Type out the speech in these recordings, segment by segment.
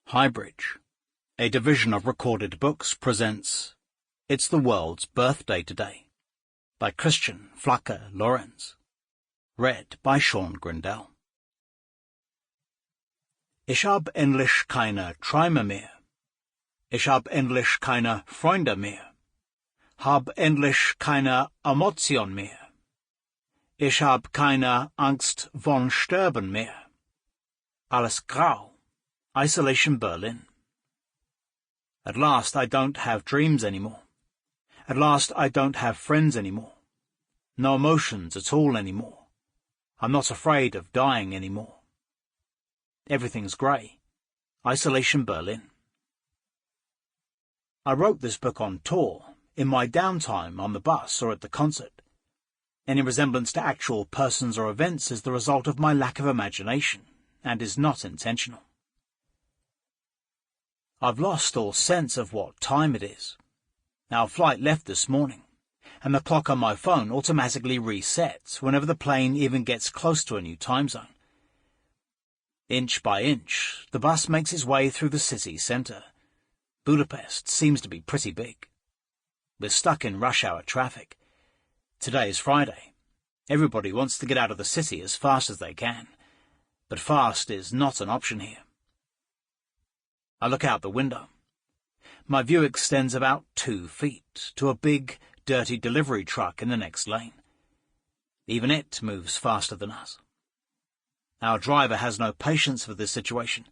Highbridge, a division of Recorded Books, presents It's the World's Birthday Today by flake Lorenz. Read by Shaun Grindell. Ich hab endlich keine Träume mehr. Ich hab endlich keine Freunde mehr. Hab endlich keine Emotion mehr. Ich hab keine Angst von Sterben mehr. Alles grau. Isolation Berlin. At last I don't have dreams anymore. At last I don't have friends anymore. No emotions at all anymore. I'm not afraid of dying anymore. Everything's grey. Isolation Berlin. I wrote this book on tour, in my downtime on the bus or at the concert. Any resemblance to actual persons or events is the result of my lack of imagination, and is not intentional. I've lost all sense of what time it is. Our flight left this morning, and the clock on my phone automatically resets whenever the plane even gets close to a new time zone. Inch by inch, the bus makes its way through the city centre. Budapest seems to be pretty big. We're stuck in rush hour traffic. Today is Friday. Everybody wants to get out of the city as fast as they can, but fast is not an option here. I look out the window. My view extends about 2 feet to a big, dirty delivery truck in the next lane. Even it moves faster than us. Our driver has no patience for this situation.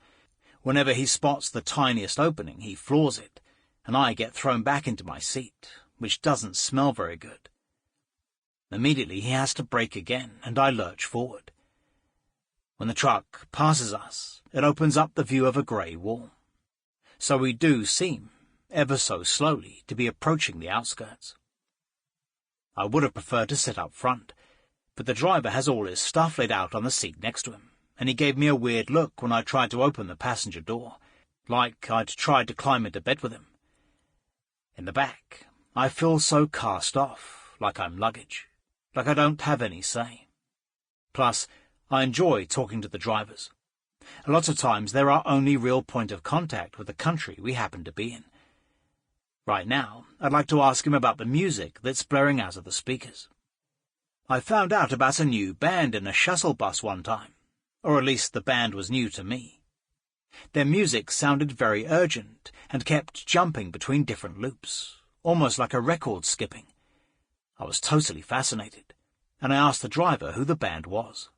Whenever he spots the tiniest opening, he floors it, and I get thrown back into my seat, which doesn't smell very good. Immediately he has to brake again, and I lurch forward. When the truck passes us, it opens up the view of a grey wall. So we do seem, ever so slowly, to be approaching the outskirts. I would have preferred to sit up front, but the driver has all his stuff laid out on the seat next to him, and he gave me a weird look when I tried to open the passenger door, like I'd tried to climb into bed with him. In the back, I feel so cast off, like I'm luggage, like I don't have any say. Plus, I enjoy talking to the drivers. A lot of times they're our only real point of contact with the country we happen to be in. Right now, I'd like to ask him about the music that's blaring out of the speakers. I found out about a new band in a shuttle bus one time, or at least the band was new to me. Their music sounded very urgent and kept jumping between different loops, almost like a record skipping. I was totally fascinated, and I asked the driver who the band was.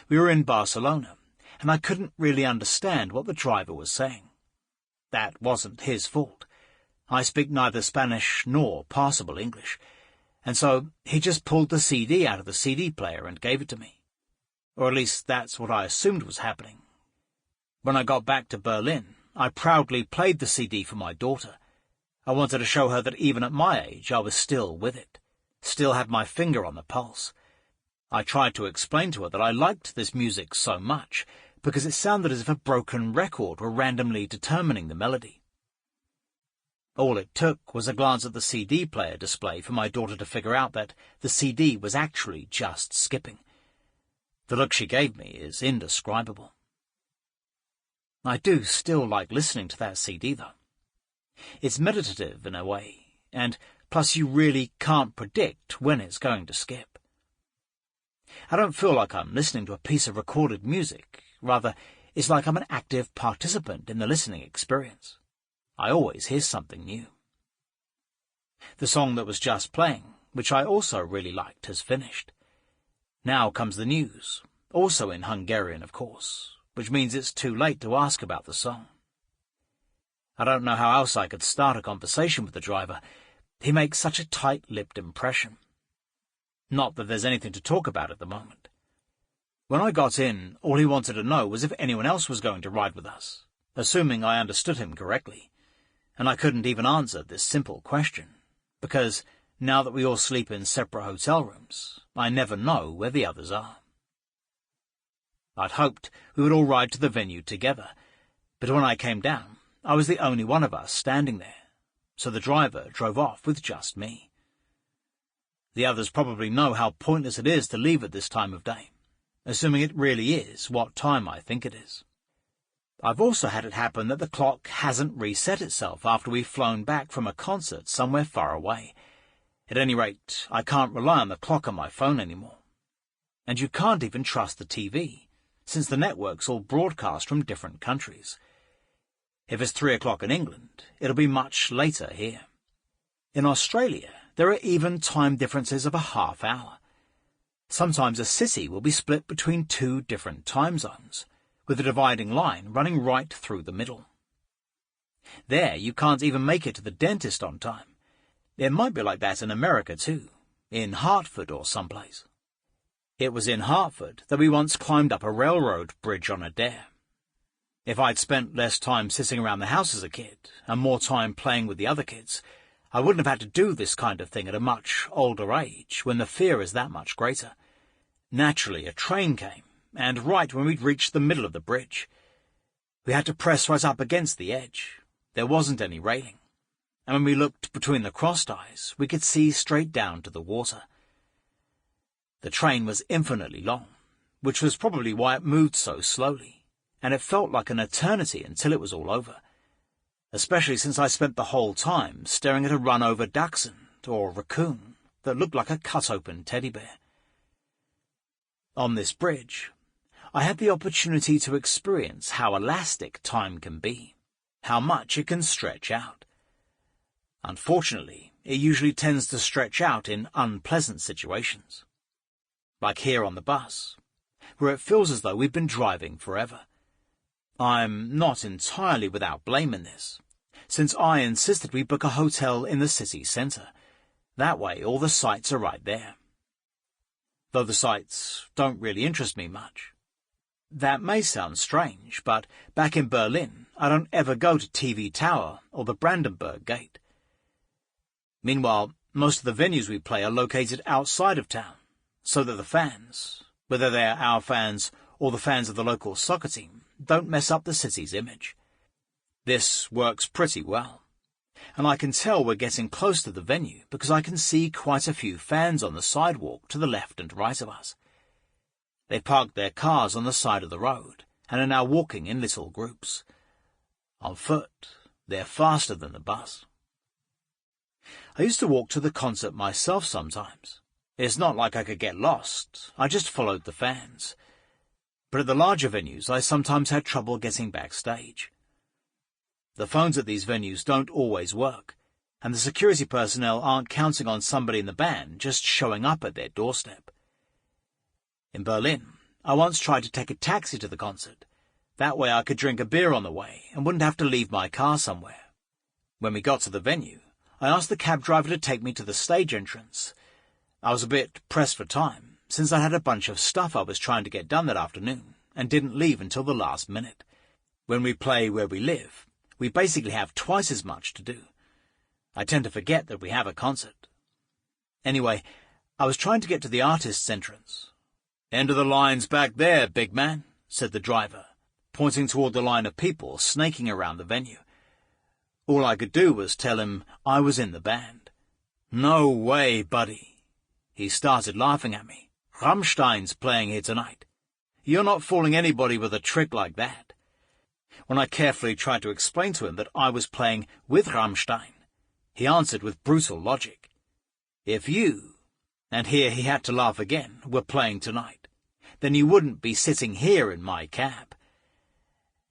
We were in Barcelona, and I couldn't really understand what the driver was saying. That wasn't his fault. I speak neither Spanish nor passable English, and so he just pulled the CD out of the CD player and gave it to me. Or at least that's what I assumed was happening. When I got back to Berlin, I proudly played the CD for my daughter. I wanted to show her that even at my age I was still with it, still had my finger on the pulse. I tried to explain to her that I liked this music so much because it sounded as if a broken record were randomly determining the melody. All it took was a glance at the CD player display for my daughter to figure out that the CD was actually just skipping. The look she gave me is indescribable. I do still like listening to that CD, though. It's meditative in a way, and plus you really can't predict when it's going to skip. I don't feel like I'm listening to a piece of recorded music. Rather, it's like I'm an active participant in the listening experience. I always hear something new. The song that was just playing, which I also really liked, has finished. Now comes the news, also in Hungarian, of course, which means it's too late to ask about the song. I don't know how else I could start a conversation with the driver. He makes such a tight-lipped impression. Not that there's anything to talk about at the moment. When I got in, all he wanted to know was if anyone else was going to ride with us, assuming I understood him correctly, and I couldn't even answer this simple question, because now that we all sleep in separate hotel rooms, I never know where the others are. I'd hoped we would all ride to the venue together, but when I came down, I was the only one of us standing there, so the driver drove off with just me. The others probably know how pointless it is to leave at this time of day, assuming it really is what time I think it is. I've also had it happen that the clock hasn't reset itself after we've flown back from a concert somewhere far away. At any rate, I can't rely on the clock on my phone anymore. And you can't even trust the TV, since the networks all broadcast from different countries. If it's 3 o'clock in England, it'll be much later here. In Australia, there are even time differences of a half hour. Sometimes a city will be split between 2 different time zones, with a dividing line running right through the middle. There, you can't even make it to the dentist on time. It might be like that in America too, in Hartford or someplace. It was in Hartford that we once climbed up a railroad bridge on a dare. If I'd spent less time sitting around the house as a kid, and more time playing with the other kids, I wouldn't have had to do this kind of thing at a much older age, when the fear is that much greater. Naturally, a train came, and right when we'd reached the middle of the bridge. We had to press right up against the edge. There wasn't any railing, and when we looked between the cross ties, we could see straight down to the water. The train was infinitely long, which was probably why it moved so slowly, and it felt like an eternity until it was all over, especially since I spent the whole time staring at a run-over dachshund, or raccoon, that looked like a cut-open teddy bear. On this bridge, I had the opportunity to experience how elastic time can be, how much it can stretch out. Unfortunately, it usually tends to stretch out in unpleasant situations. Like here on the bus, where it feels as though we've been driving forever. I'm not entirely without blame in this, since I insisted we book a hotel in the city centre. That way all the sights are right there. Though the sights don't really interest me much. That may sound strange, but back in Berlin, I don't ever go to TV Tower or the Brandenburg Gate. Meanwhile, most of the venues we play are located outside of town, so that the fans, whether they're our fans or the fans of the local soccer team, don't mess up the city's image. This works pretty well, and I can tell we're getting close to the venue because I can see quite a few fans on the sidewalk to the left and right of us. They parked their cars on the side of the road and are now walking in little groups. On foot, they're faster than the bus. I used to walk to the concert myself sometimes. It's not like I could get lost, I just followed the fans. But at the larger venues, I sometimes had trouble getting backstage. The phones at these venues don't always work, and the security personnel aren't counting on somebody in the band just showing up at their doorstep. In Berlin, I once tried to take a taxi to the concert. That way I could drink a beer on the way and wouldn't have to leave my car somewhere. When we got to the venue, I asked the cab driver to take me to the stage entrance. I was a bit pressed for time, since I had a bunch of stuff I was trying to get done that afternoon, and didn't leave until the last minute. When we play where we live, we basically have twice as much to do. I tend to forget that we have a concert. Anyway, I was trying to get to the artist's entrance. "End of the line's back there, big man," said the driver, pointing toward the line of people snaking around the venue. All I could do was tell him I was in the band. "No way, buddy." He started laughing at me. "Rammstein's playing here tonight. You're not fooling anybody with a trick like that." When I carefully tried to explain to him that I was playing with Rammstein, he answered with brutal logic. "If you," and here he had to laugh again, "were playing tonight, then you wouldn't be sitting here in my cab."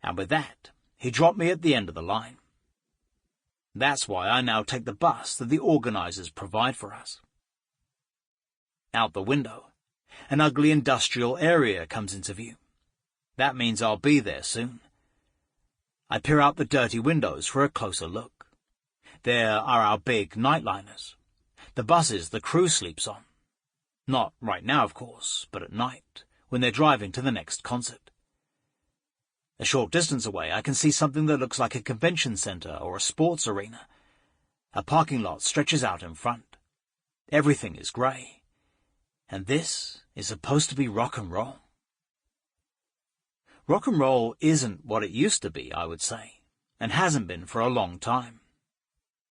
And with that, he dropped me at the end of the line. That's why I now take the bus that the organisers provide for us. Out the window, an ugly industrial area comes into view. That means I'll be there soon. I peer out the dirty windows for a closer look. There are our big nightliners, the buses the crew sleeps on. Not right now, of course, but at night, when they're driving to the next concert. A short distance away, I can see something that looks like a convention centre or a sports arena. A parking lot stretches out in front. Everything is grey. And this is supposed to be rock and roll. Rock and roll isn't what it used to be, I would say, and hasn't been for a long time.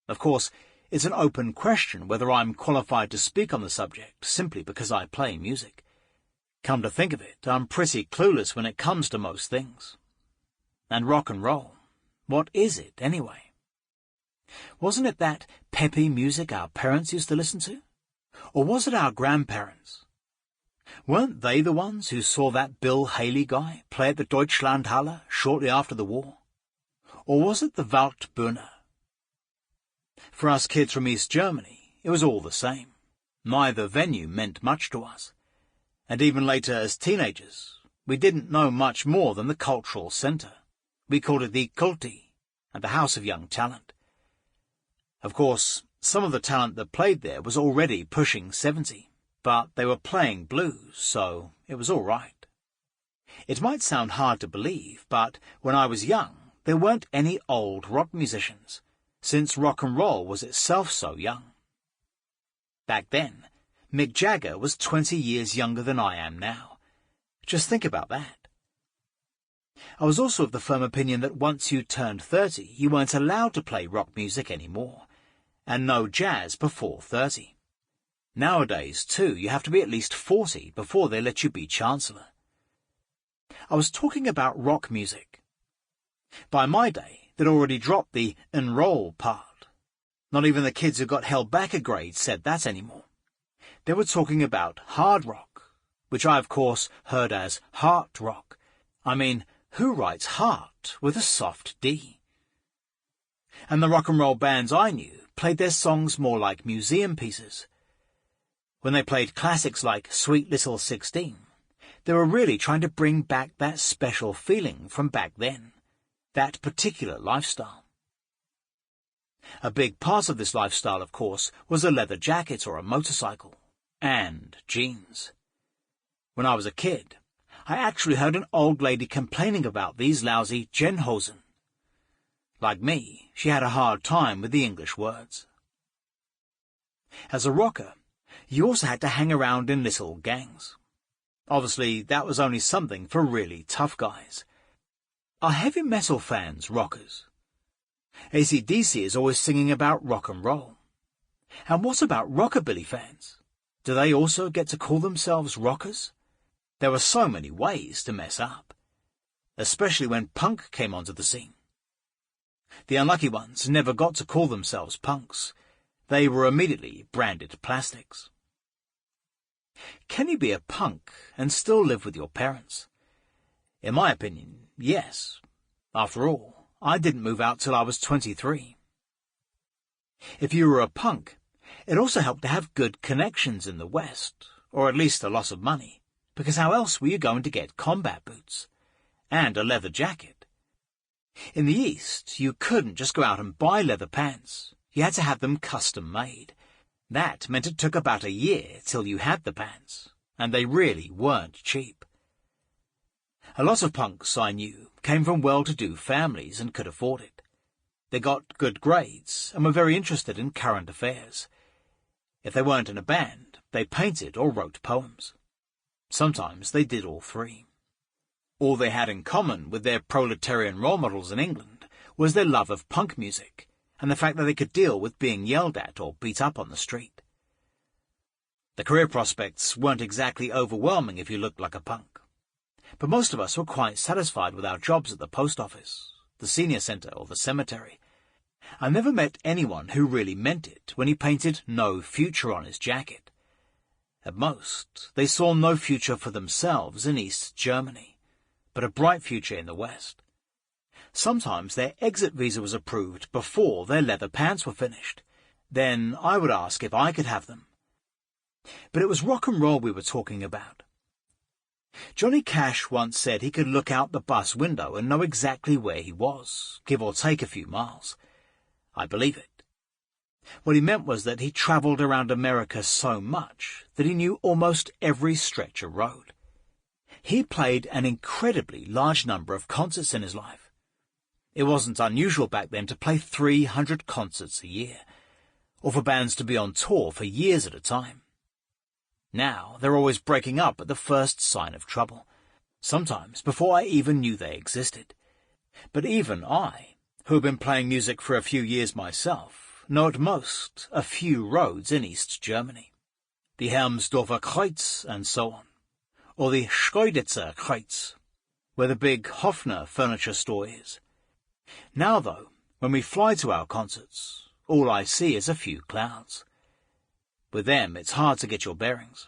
Of course, it's an open question whether I'm qualified to speak on the subject simply because I play music. Come to think of it, I'm pretty clueless when it comes to most things. And rock and roll, what is it anyway? Wasn't it that peppy music our parents used to listen to? Or was it our grandparents? Weren't they the ones who saw that Bill Haley guy play at the Deutschlandhalle shortly after the war? Or was it the Waldbühne? For us kids from East Germany, it was all the same. Neither venue meant much to us. And even later as teenagers, we didn't know much more than the cultural centre. We called it the Kulti, and the House of Young Talent. Of course, some of the talent that played there was already pushing 70, but they were playing blues, so it was all right. It might sound hard to believe, but when I was young, there weren't any old rock musicians, since rock and roll was itself so young. Back then, Mick Jagger was 20 years younger than I am now. Just think about that. I was also of the firm opinion that once you turned 30, you weren't allowed to play rock music anymore, and no jazz before 30. Nowadays, too, you have to be at least 40 before they let you be Chancellor. I was talking about rock music. By my day, they'd already dropped the enroll part. Not even the kids who got held back a grade said that anymore. They were talking about hard rock, which I, of course, heard as heart rock. I mean, who writes heart with a soft D? And the rock and roll bands I knew played their songs more like museum pieces. When they played classics like Sweet Little 16, they were really trying to bring back that special feeling from back then, that particular lifestyle. A big part of this lifestyle, of course, was a leather jacket or a motorcycle, and jeans. When I was a kid, I actually heard an old lady complaining about these lousy Genhosen. Like me, she had a hard time with the English words. As a rocker, you also had to hang around in little gangs. Obviously, that was only something for really tough guys. Are heavy metal fans rockers? AC/DC is always singing about rock and roll. And what about rockabilly fans? Do they also get to call themselves rockers? There were so many ways to mess up, especially when punk came onto the scene. The unlucky ones never got to call themselves punks. They were immediately branded plastics. Can you be a punk and still live with your parents? In my opinion, yes. After all, I didn't move out till I was 23. If you were a punk, it also helped to have good connections in the West, or at least a lot of money, because how else were you going to get combat boots? And a leather jacket. In the East, you couldn't just go out and buy leather pants. You had to have them custom-made. That meant it took about a year till you had the pants, and they really weren't cheap. A lot of punks I knew came from well-to-do families and could afford it. They got good grades and were very interested in current affairs. If they weren't in a band, they painted or wrote poems. Sometimes they did all three. All they had in common with their proletarian role models in England was their love of punk music and the fact that they could deal with being yelled at or beat up on the street. The career prospects weren't exactly overwhelming if you looked like a punk, but most of us were quite satisfied with our jobs at the post office, the senior centre or the cemetery. I never met anyone who really meant it when he painted "No Future" on his jacket. At most, they saw no future for themselves in East Germany, but a bright future in the West. Sometimes their exit visa was approved before their leather pants were finished. Then I would ask if I could have them. But it was rock and roll we were talking about. Johnny Cash once said he could look out the bus window and know exactly where he was, give or take a few miles. I believe it. What he meant was that he travelled around America so much that he knew almost every stretch of road. He played an incredibly large number of concerts in his life. It wasn't unusual back then to play 300 concerts a year, or for bands to be on tour for years at a time. Now they're always breaking up at the first sign of trouble, sometimes before I even knew they existed. But even I, who have been playing music for a few years myself, know at most a few roads in East Germany. The Helmsdorfer Kreuz and so on, or the Schkeuditzer Kreuz. where the big Hofner furniture store is. Now, though, when we fly to our concerts, all I see is a few clouds. With them, it's hard to get your bearings.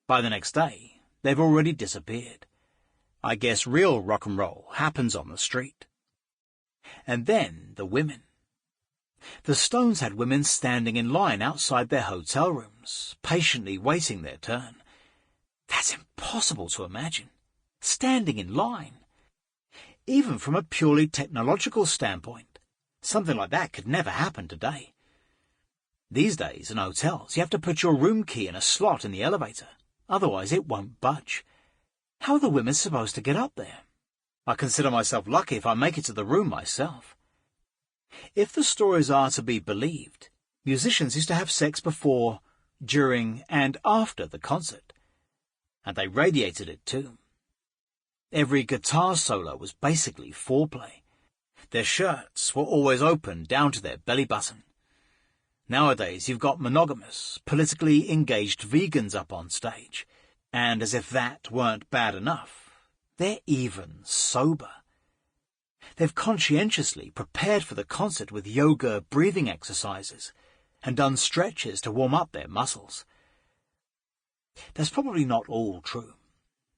By the next day, they've already disappeared. I guess real rock and roll happens on the street. And then the women. The Stones had women standing in line outside their hotel rooms, patiently waiting their turn. That's impossible to imagine. Standing in line. Even from a purely technological standpoint, something like that could never happen today. These days, in hotels, you have to put your room key in a slot in the elevator, otherwise it won't budge. How are the women supposed to get up there? I consider myself lucky if I make it to the room myself. If the stories are to be believed, musicians used to have sex before, during, and after the concert. And they radiated it too. Every guitar solo was basically foreplay. Their shirts were always open down to their belly button. Nowadays you've got monogamous, politically engaged vegans up on stage, and as if that weren't bad enough, they're even sober. They've conscientiously prepared for the concert with yoga breathing exercises and done stretches to warm up their muscles. That's probably not all true.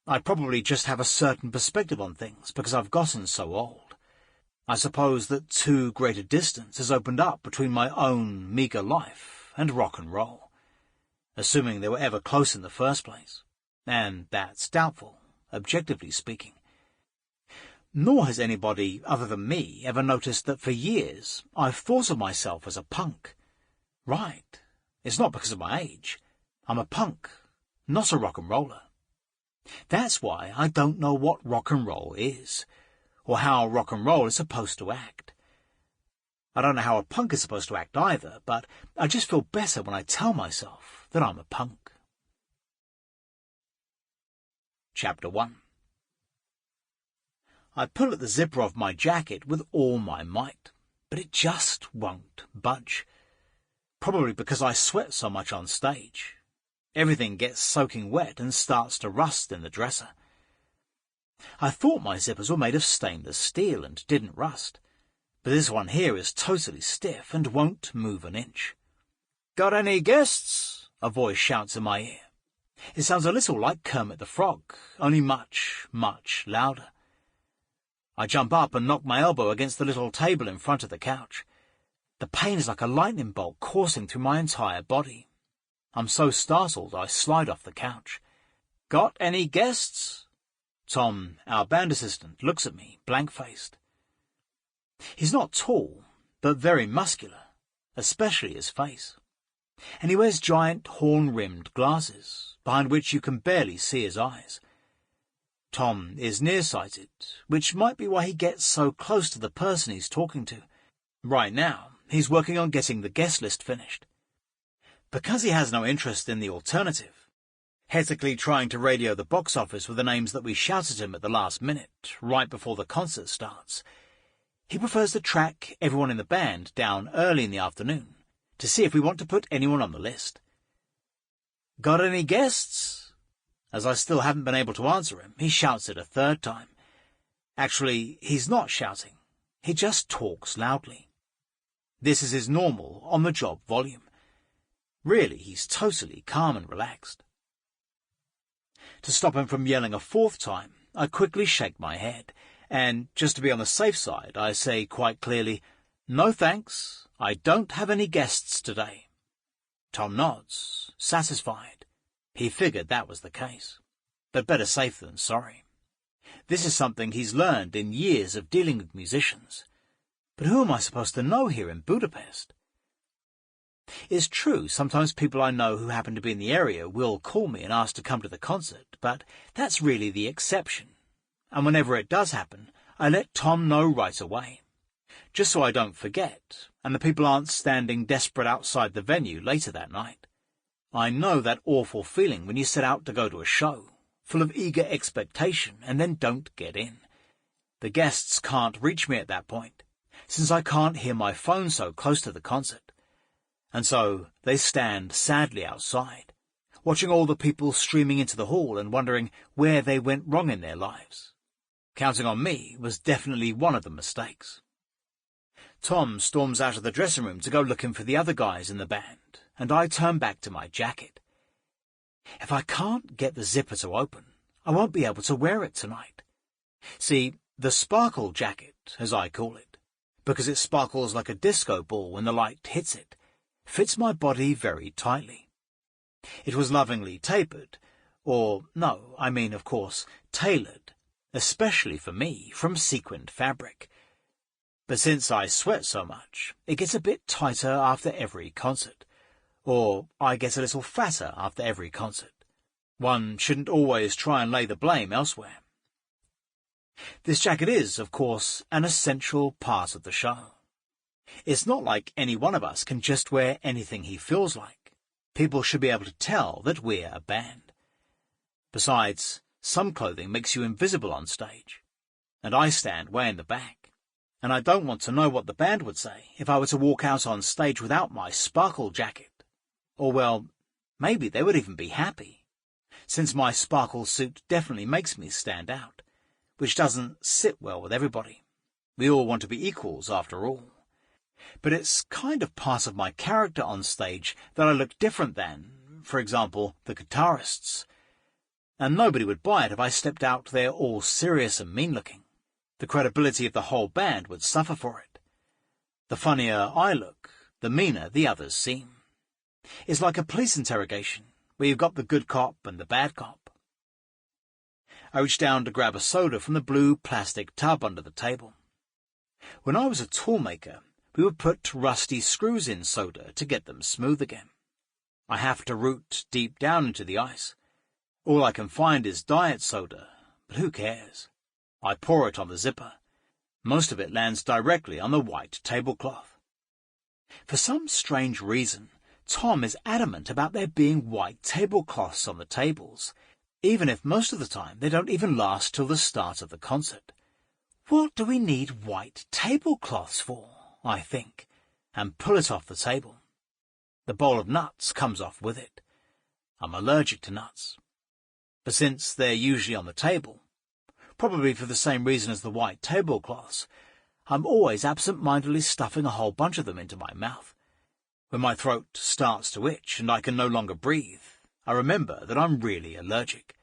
I probably just have a certain perspective on things because I've gotten so old. I suppose that too great a distance has opened up between my own meagre life and rock and roll, assuming they were ever close in the first place, and that's doubtful, objectively speaking. Nor has anybody other than me ever noticed that for years I've thought of myself as a punk. Right, it's not because of my age. I'm a punk, not a rock and roller. That's why I don't know what rock and roll is, or how rock and roll is supposed to act. I don't know how a punk is supposed to act either, but I just feel better when I tell myself that I'm a punk. Chapter 1. I pull at the zipper of my jacket with all my might, but it just won't budge. Probably because I sweat so much on stage. Everything gets soaking wet and starts to rust in the dresser. I thought my zippers were made of stainless steel and didn't rust, but this one here is totally stiff and won't move an inch. "Got any guests?" a voice shouts in my ear. It sounds a little like Kermit the Frog, only much, much louder. I jump up and knock my elbow against the little table in front of the couch. The pain is like a lightning bolt coursing through my entire body. I'm so startled I slide off the couch. "Got any guests?" Tom, our band assistant, looks at me, blank-faced. He's not tall, but very muscular, especially his face. And he wears giant horn-rimmed glasses, behind which you can barely see his eyes. Tom is nearsighted, which might be why he gets so close to the person he's talking to. Right now, he's working on getting the guest list finished. Because he has no interest in the alternative, hectically trying to radio the box office with the names that we shout at him at the last minute, right before the concert starts, he prefers to track everyone in the band down early in the afternoon to see if we want to put anyone on the list. "Got any guests?" As I still haven't been able to answer him, he shouts it a third time. Actually, he's not shouting. He just talks loudly. This is his normal, on-the-job volume. Really, he's totally calm and relaxed. To stop him from yelling a fourth time, I quickly shake my head, and just to be on the safe side, I say quite clearly, "No thanks, I don't have any guests today." Tom nods, satisfied. He figured that was the case, but better safe than sorry. This is something he's learned in years of dealing with musicians. But who am I supposed to know here in Budapest? It's true, sometimes people I know who happen to be in the area will call me and ask to come to the concert, but that's really the exception. And whenever it does happen, I let Tom know right away, just so I don't forget, and the people aren't standing desperate outside the venue later that night. I know that awful feeling when you set out to go to a show, full of eager expectation, and then don't get in. The guests can't reach me at that point, since I can't hear my phone so close to the concert. And so they stand sadly outside, watching all the people streaming into the hall and wondering where they went wrong in their lives. Counting on me was definitely one of the mistakes. Tom storms out of the dressing room to go looking for the other guys in the band, and I turn back to my jacket. If I can't get the zipper to open, I won't be able to wear it tonight. See, the sparkle jacket, as I call it, because it sparkles like a disco ball when the light hits it, fits my body very tightly. It was lovingly tapered, or, no, I mean, of course, tailored, especially for me, from sequined fabric. But since I sweat so much, it gets a bit tighter after every concert, or I get a little fatter after every concert. One shouldn't always try and lay the blame elsewhere. This jacket is, of course, an essential part of the show. It's not like any one of us can just wear anything he feels like. People should be able to tell that we're a band. Besides, some clothing makes you invisible on stage, and I stand way in the back. And I don't want to know what the band would say if I were to walk out on stage without my sparkle jacket. Or, well, maybe they would even be happy, since my sparkle suit definitely makes me stand out, which doesn't sit well with everybody. We all want to be equals, after all. But it's kind of part of my character on stage that I look different than, for example, the guitarists. And nobody would buy it if I stepped out there all serious and mean-looking. The credibility of the whole band would suffer for it. The funnier I look, the meaner the others seem. It's like a police interrogation, where you've got the good cop and the bad cop. I reached down to grab a soda from the blue plastic tub under the table. When I was a toolmaker, we would put rusty screws in soda to get them smooth again. I have to root deep down into the ice. All I can find is diet soda, but who cares? I pour it on the zipper. Most of it lands directly on the white tablecloth. For some strange reason, Tom is adamant about there being white tablecloths on the tables, even if most of the time they don't even last till the start of the concert. What do we need white tablecloths for, I think, and pull it off the table. The bowl of nuts comes off with it. I'm allergic to nuts. But since they're usually on the table, probably for the same reason as the white tablecloths, I'm always absent-mindedly stuffing a whole bunch of them into my mouth. When my throat starts to itch and I can no longer breathe, I remember that I'm really allergic.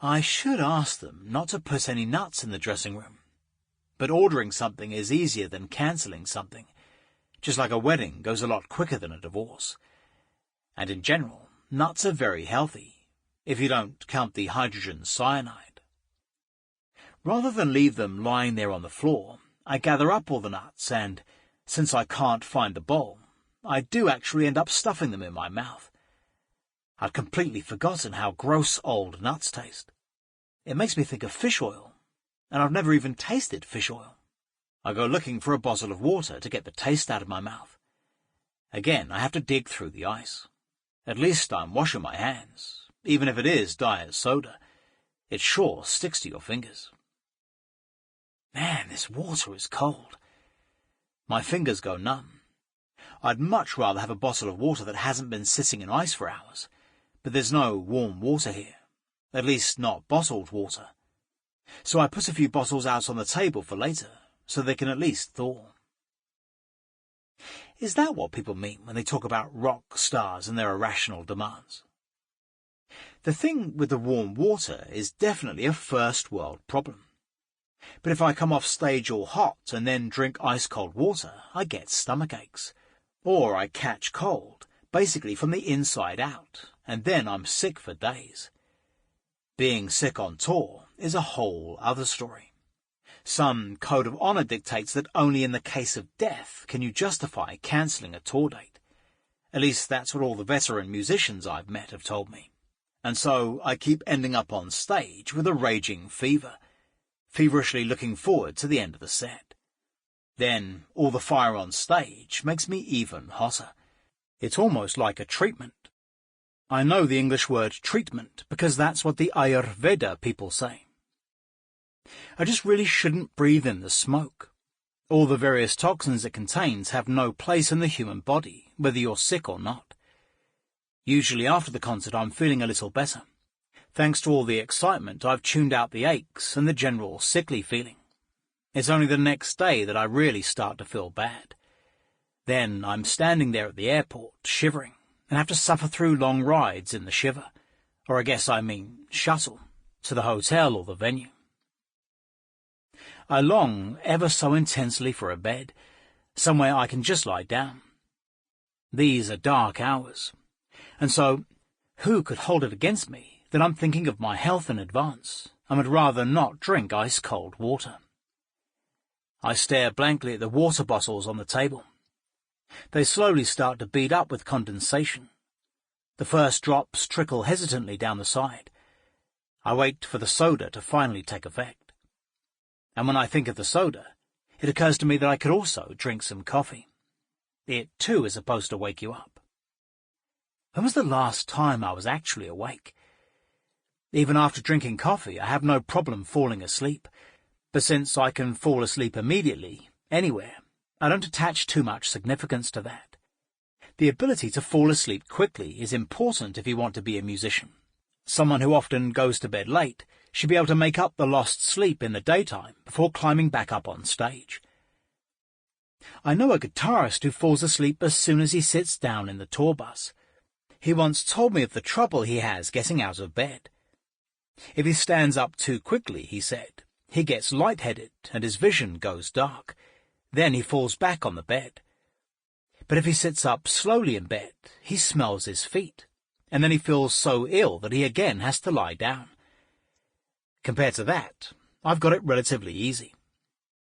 I should ask them not to put any nuts in the dressing room. But ordering something is easier than cancelling something, just like a wedding goes a lot quicker than a divorce. And in general, nuts are very healthy, if you don't count the hydrogen cyanide. Rather than leave them lying there on the floor, I gather up all the nuts and, since I can't find the bowl, I do actually end up stuffing them in my mouth. I'd completely forgotten how gross old nuts taste. It makes me think of fish oil, and I've never even tasted fish oil. I go looking for a bottle of water to get the taste out of my mouth. Again, I have to dig through the ice. At least I'm washing my hands, even if it is diet soda. It sure sticks to your fingers. Man, this water is cold. My fingers go numb. I'd much rather have a bottle of water that hasn't been sitting in ice for hours, but there's no warm water here, at least not bottled water. So I put a few bottles out on the table for later, so they can at least thaw. Is that what people mean when they talk about rock stars and their irrational demands? The thing with the warm water is definitely a first-world problem. But if I come off stage all hot and then drink ice-cold water, I get stomach aches. Or I catch cold, basically from the inside out, and then I'm sick for days. Being sick on tour is a whole other story. Some code of honor dictates that only in the case of death can you justify cancelling a tour date. At least that's what all the veteran musicians I've met have told me. And so I keep ending up on stage with a raging fever, feverishly looking forward to the end of the set. Then all the fire on stage makes me even hotter. It's almost like a treatment. I know the English word treatment because that's what the Ayurveda people say. I just really shouldn't breathe in the smoke. All the various toxins it contains have no place in the human body, whether you're sick or not. Usually after the concert I'm feeling a little better. Thanks to all the excitement, I've tuned out the aches and the general sickly feeling. It's only the next day that I really start to feel bad. Then I'm standing there at the airport, shivering, and have to suffer through long rides in the shiver, or shuttle, to the hotel or the venue. I long ever so intensely for a bed, somewhere I can just lie down. These are dark hours, and so who could hold it against me that I'm thinking of my health in advance and would rather not drink ice-cold water? I stare blankly at the water bottles on the table. They slowly start to bead up with condensation. The first drops trickle hesitantly down the side. I wait for the soda to finally take effect. And when I think of the soda, it occurs to me that I could also drink some coffee. It, too, is supposed to wake you up. When was the last time I was actually awake? Even after drinking coffee, I have no problem falling asleep, but since I can fall asleep immediately, anywhere, I don't attach too much significance to that. The ability to fall asleep quickly is important if you want to be a musician. Someone who often goes to bed late should be able to make up the lost sleep in the daytime before climbing back up on stage. I know a guitarist who falls asleep as soon as he sits down in the tour bus. He once told me of the trouble he has getting out of bed. If he stands up too quickly, he said, he gets lightheaded and his vision goes dark. Then he falls back on the bed. But if he sits up slowly in bed, he smells his feet, and then he feels so ill that he again has to lie down. Compared to that, I've got it relatively easy.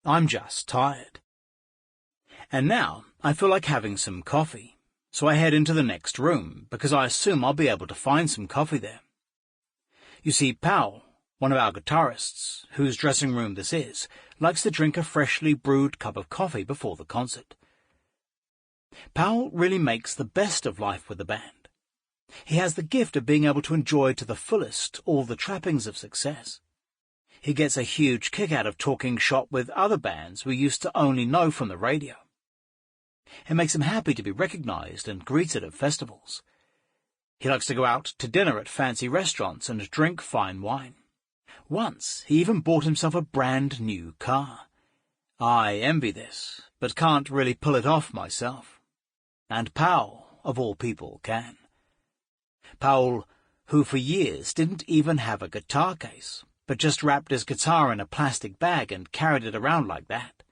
I'm just tired. And now I feel like having some coffee, so I head into the next room, because I assume I'll be able to find some coffee there. You see, Powell, one of our guitarists, whose dressing room this is, likes to drink a freshly brewed cup of coffee before the concert. Powell really makes the best of life with the band. He has the gift of being able to enjoy to the fullest all the trappings of success. He gets a huge kick out of talking shop with other bands we used to only know from the radio. It makes him happy to be recognized and greeted at festivals. He likes to go out to dinner at fancy restaurants and drink fine wine. Once he even bought himself a brand new car. I envy this, but can't really pull it off myself. And Powell, of all people, can. Powell, who for years didn't even have a guitar case, but just wrapped his guitar in a plastic bag and carried it around like that.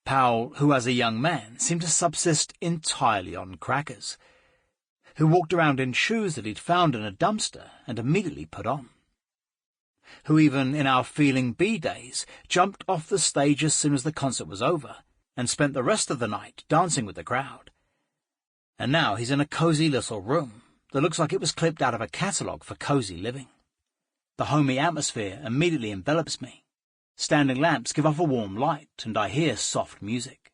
Powell, who as a young man seemed to subsist entirely on crackers. Who walked around in shoes that he'd found in a dumpster and immediately put on. Who even in our Feeling B days jumped off the stage as soon as the concert was over and spent the rest of the night dancing with the crowd. And now he's in a cosy little room that looks like it was clipped out of a catalogue for cozy living. The homey atmosphere immediately envelops me. Standing lamps give off a warm light, and I hear soft music.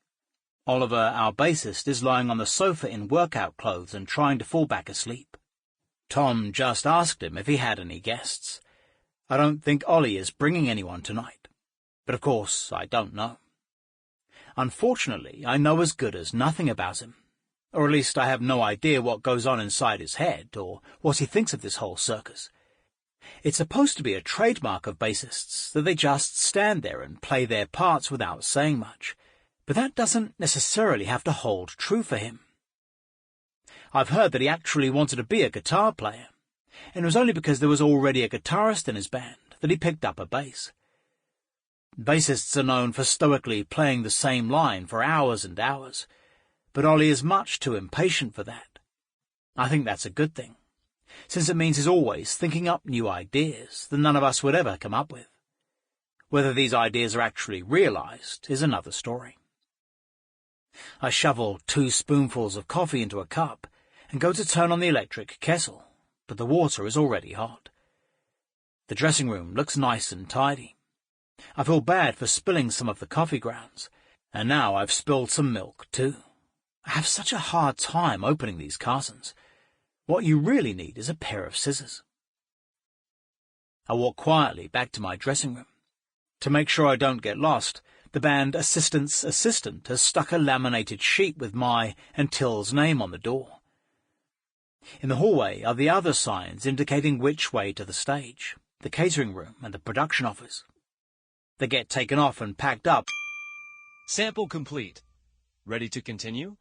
Oliver, our bassist, is lying on the sofa in workout clothes and trying to fall back asleep. Tom just asked him if he had any guests. I don't think Ollie is bringing anyone tonight, but of course I don't know. Unfortunately, I know as good as nothing about him, or at least I have no idea what goes on inside his head or what he thinks of this whole circus. It's supposed to be a trademark of bassists that they just stand there and play their parts without saying much, but that doesn't necessarily have to hold true for him. I've heard that he actually wanted to be a guitar player, and it was only because there was already a guitarist in his band that he picked up a bass. Bassists are known for stoically playing the same line for hours and hours, but Ollie is much too impatient for that. I think that's a good thing, since it means he's always thinking up new ideas that none of us would ever come up with. Whether these ideas are actually realized is another story. I shovel 2 spoonfuls of coffee into a cup and go to turn on the electric kettle, but the water is already hot. The dressing room looks nice and tidy. I feel bad for spilling some of the coffee grounds, and now I've spilled some milk too. I have such a hard time opening these cartons. What you really need is a pair of scissors. I walk quietly back to my dressing room. To make sure I don't get lost, the band assistant's assistant has stuck a laminated sheet with my and Till's name on the door. In the hallway are the other signs indicating which way to the stage, the catering room and the production office. They get taken off and packed up. Sample complete. Ready to continue?